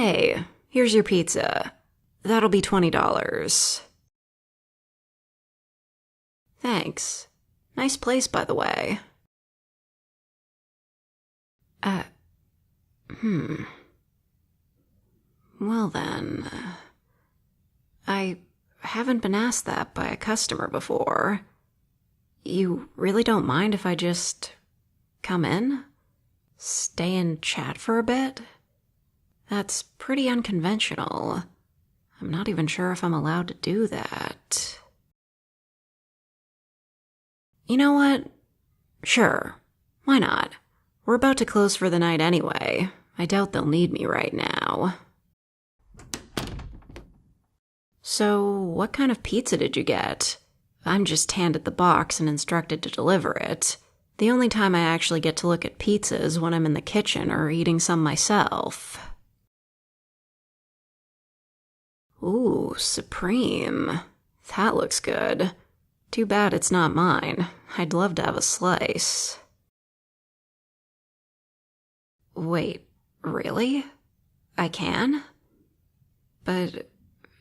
Hey, here's your pizza. That'll be $20. Thanks. Nice place, by the way. Well then, I haven't been asked that by a customer before. You really don't mind if I just come in? Stay and chat for a bit? That's pretty unconventional. I'm not even sure if I'm allowed to do that. You know what? Sure. Why not? We're about to close for the night anyway. I doubt they'll need me right now. So, what kind of pizza did you get? I'm just handed the box and instructed to deliver it. The only time I actually get to look at pizza is when I'm in the kitchen or eating some myself. Ooh, Supreme. That looks good. Too bad it's not mine. I'd love to have a slice. Wait, really? I can? But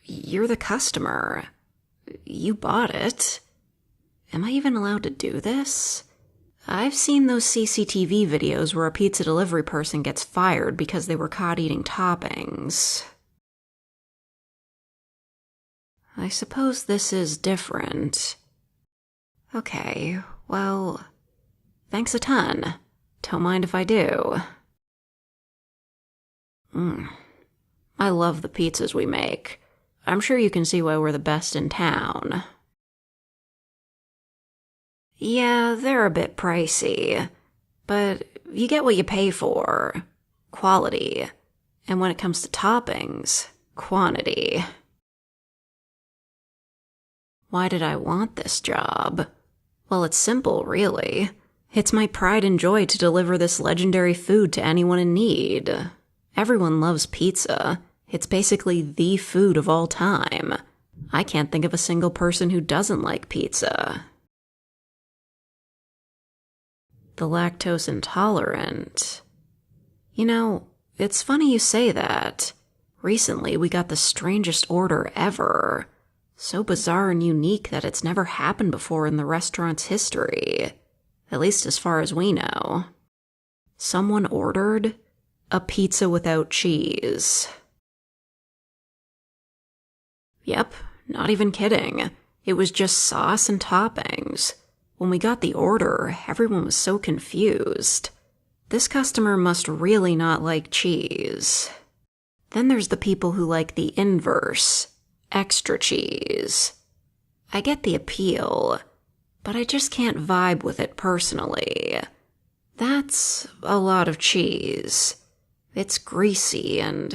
you're the customer. You bought it. Am I even allowed to do this? I've seen those CCTV videos where a pizza delivery person gets fired because they were caught eating toppings. I suppose this is different. Okay, well, thanks a ton. Don't mind if I do. I love the pizzas we make. I'm sure you can see why we're the best in town. Yeah, they're a bit pricey, but you get what you pay for. Quality. And when it comes to toppings, quantity. Why did I want this job? Well, it's simple, really. It's my pride and joy to deliver this legendary food to anyone in need. Everyone loves pizza. It's basically the food of all time. I can't think of a single person who doesn't like pizza. The lactose intolerant. You know, it's funny you say that. Recently, we got the strangest order ever. So bizarre and unique that it's never happened before in the restaurant's history. At least as far as we know. Someone ordered a pizza without cheese. Yep, not even kidding. It was just sauce and toppings. When we got the order, everyone was so confused. This customer must really not like cheese. Then there's the people who like the inverse. Extra cheese. I get the appeal, but I just can't vibe with it personally. That's a lot of cheese. It's greasy and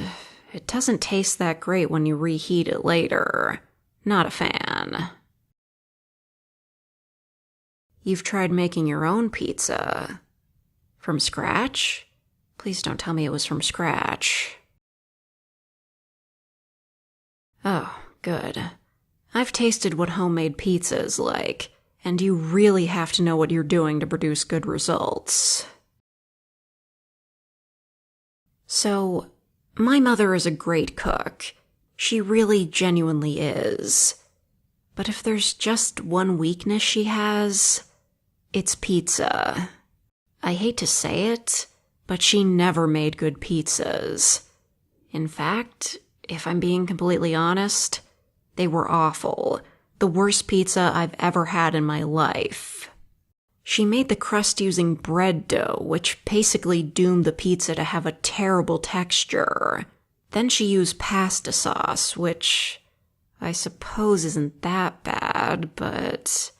it doesn't taste that great when you reheat it later. Not a fan. You've tried making your own pizza. From scratch? Please don't tell me it was from scratch. Oh, good. I've tasted what homemade pizza is like, and you really have to know what you're doing to produce good results. So, my mother is a great cook. She really genuinely is. But if there's just one weakness she has, it's pizza. I hate to say it, but she never made good pizzas. In fact, if I'm being completely honest, they were awful. The worst pizza I've ever had in my life. She made the crust using bread dough, which basically doomed the pizza to have a terrible texture. Then she used pasta sauce, which I suppose isn't that bad, but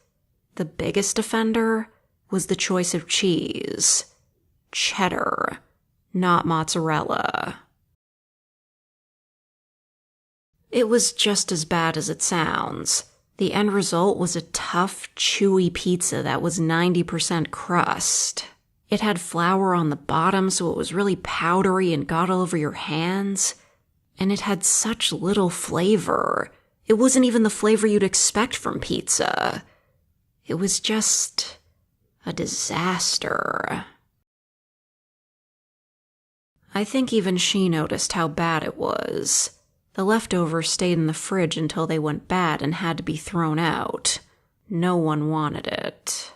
the biggest offender was the choice of cheese. Cheddar, not mozzarella. It was just as bad as it sounds. The end result was a tough, chewy pizza that was 90% crust. It had flour on the bottom, so it was really powdery and got all over your hands. And it had such little flavor. It wasn't even the flavor you'd expect from pizza. It was just a disaster. I think even she noticed how bad it was. The leftovers stayed in the fridge until they went bad and had to be thrown out. No one wanted it.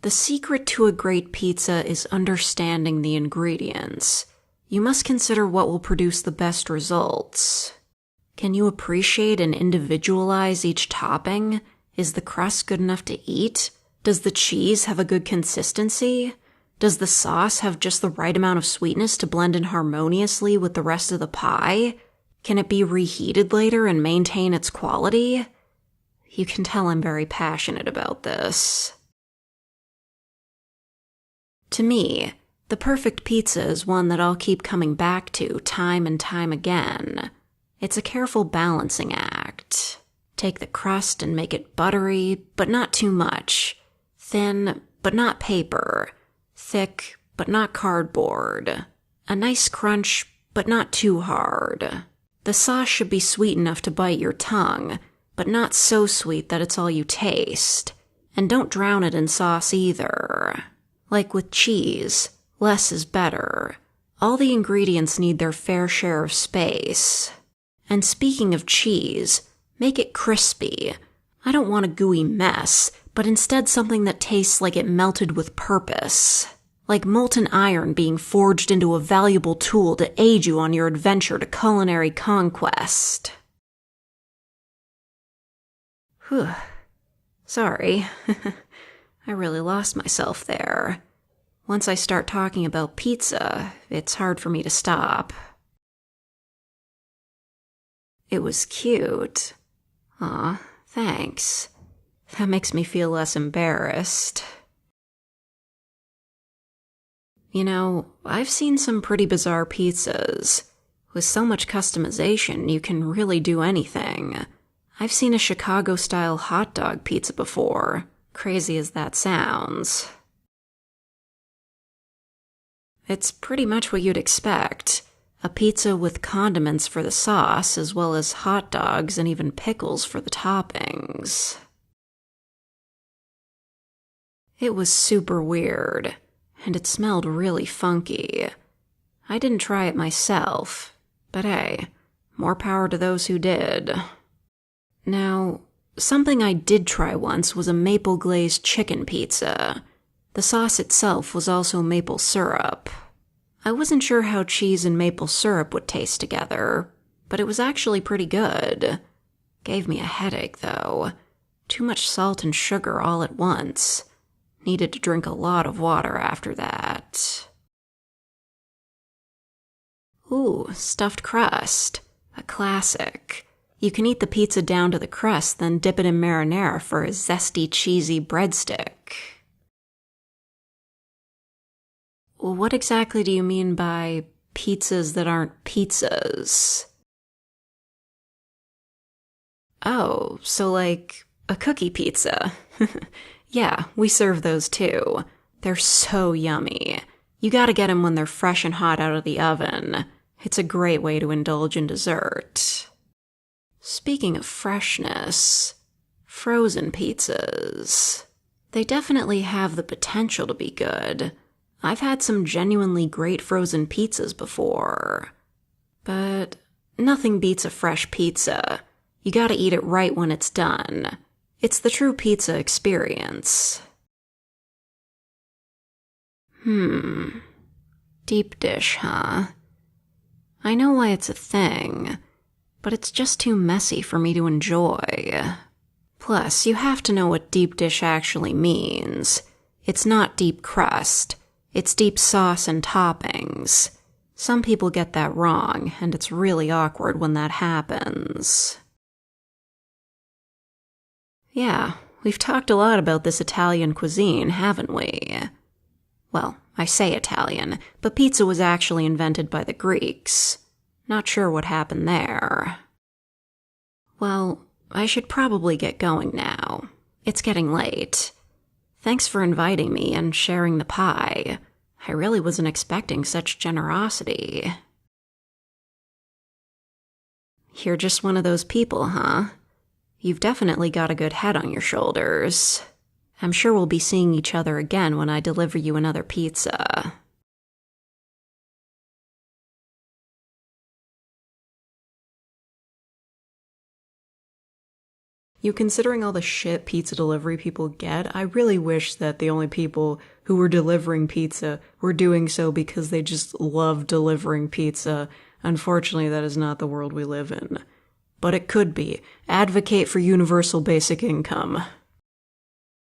The secret to a great pizza is understanding the ingredients. You must consider what will produce the best results. Can you appreciate and individualize each topping? Is the crust good enough to eat? Does the cheese have a good consistency? Does the sauce have just the right amount of sweetness to blend in harmoniously with the rest of the pie? Can it be reheated later and maintain its quality? You can tell I'm very passionate about this. To me, the perfect pizza is one that I'll keep coming back to time and time again. It's a careful balancing act. Take the crust and make it buttery, but not too much. Thin, but not paper. Thick, but not cardboard. A nice crunch, but not too hard. The sauce should be sweet enough to bite your tongue, but not so sweet that it's all you taste. And don't drown it in sauce either. Like with cheese, less is better. All the ingredients need their fair share of space. And speaking of cheese, make it crispy. I don't want a gooey mess, but instead something that tastes like it melted with purpose. Like molten iron being forged into a valuable tool to aid you on your adventure to culinary conquest. Whew. Sorry. I really lost myself there. Once I start talking about pizza, it's hard for me to stop. It was cute. Aw, thanks. That makes me feel less embarrassed. You know, I've seen some pretty bizarre pizzas. With so much customization, you can really do anything. I've seen a Chicago-style hot dog pizza before, crazy as that sounds. It's pretty much what you'd expect. A pizza with condiments for the sauce, as well as hot dogs and even pickles for the toppings. It was super weird, and it smelled really funky. I didn't try it myself, but hey, more power to those who did. Now, something I did try once was a maple glazed chicken pizza. The sauce itself was also maple syrup. I wasn't sure how cheese and maple syrup would taste together, but it was actually pretty good. Gave me a headache, though. Too much salt and sugar all at once. Needed to drink a lot of water after that. Ooh, stuffed crust. A classic. You can eat the pizza down to the crust, then dip it in marinara for a zesty, cheesy breadstick. What exactly do you mean by pizzas that aren't pizzas? Oh, so like a cookie pizza. Yeah, we serve those too. They're so yummy. You gotta get them when they're fresh and hot out of the oven. It's a great way to indulge in dessert. Speaking of freshness, frozen pizzas. They definitely have the potential to be good. I've had some genuinely great frozen pizzas before. But nothing beats a fresh pizza. You gotta eat it right when it's done. It's the true pizza experience. Deep dish, huh? I know why it's a thing, but it's just too messy for me to enjoy. Plus, you have to know what deep dish actually means. It's not deep crust. It's deep sauce and toppings. Some people get that wrong, and it's really awkward when that happens. Yeah, we've talked a lot about this Italian cuisine, haven't we? Well, I say Italian, but pizza was actually invented by the Greeks. Not sure what happened there. Well, I should probably get going now. It's getting late. Thanks for inviting me and sharing the pie. I really wasn't expecting such generosity. You're just one of those people, huh? You've definitely got a good head on your shoulders. I'm sure we'll be seeing each other again when I deliver you another pizza. Considering all the shit pizza delivery people get, I really wish that the only people who were delivering pizza were doing so because they just love delivering pizza. Unfortunately, that is not the world we live in. But it could be. Advocate for universal basic income.